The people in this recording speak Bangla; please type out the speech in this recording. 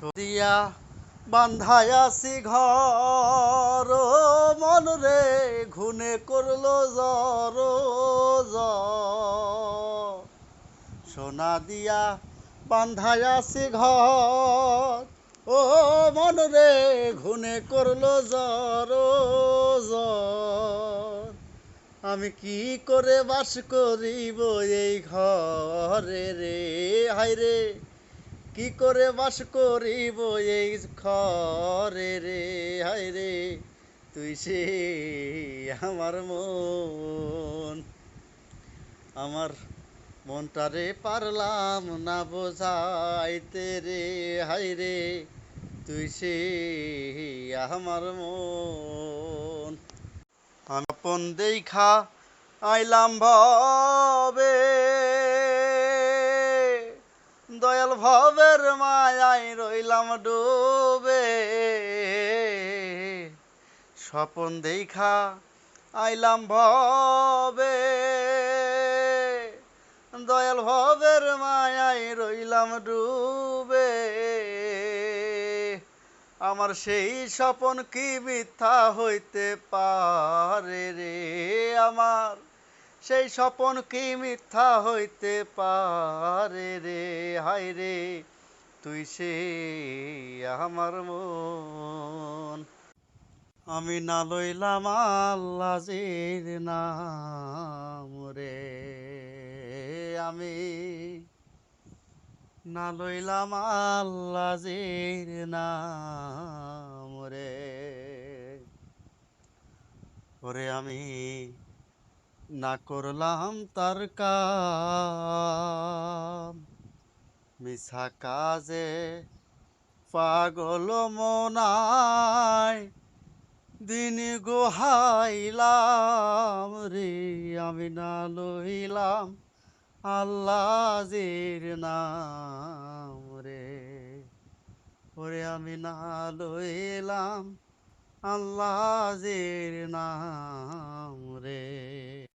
দিয়া বান্ধায়াছি ঘর মন রে ঘুনে করলো জর সোনা দিয়া বান্ধায়াছি ঘর ও মন রে ঘুনে করলো জর আমি কি করে বাস করিব এই ঘরে রে হায়রে কি করে বাস করিব এই ঘরে রে হায়রে তুই সে আমার আমার মনটারে পারলাম না বোঝাইতে রে হায়রে তুই সে আমার আমি আপন দেখা আইলাম ভবে দয়াল ভবের মায়ায় রইলাম ডুবে স্বপন দেখা আইলাম ভবে দয়াল ভবের মায়ায় রইলাম ডুবে আমার সেই স্বপন কি মিথ্যা হইতে পারে রে আমার সেই স্বপন কি মিথ্যা হইতে পারে রে হায় রে তুই সে আমার আমি না লইলাম আল্লাহর নাম রে আমি না লইলাম আল্লাহর নাম রে ওরে আমি না করলাম তার কাম মিছা কাজে পাগল মনায় দিন গোহাইলাম রে আমি না লইলাম আল্লাহর নাম রে ওরে আমি না লইলাম আল্লাহর নাম রে।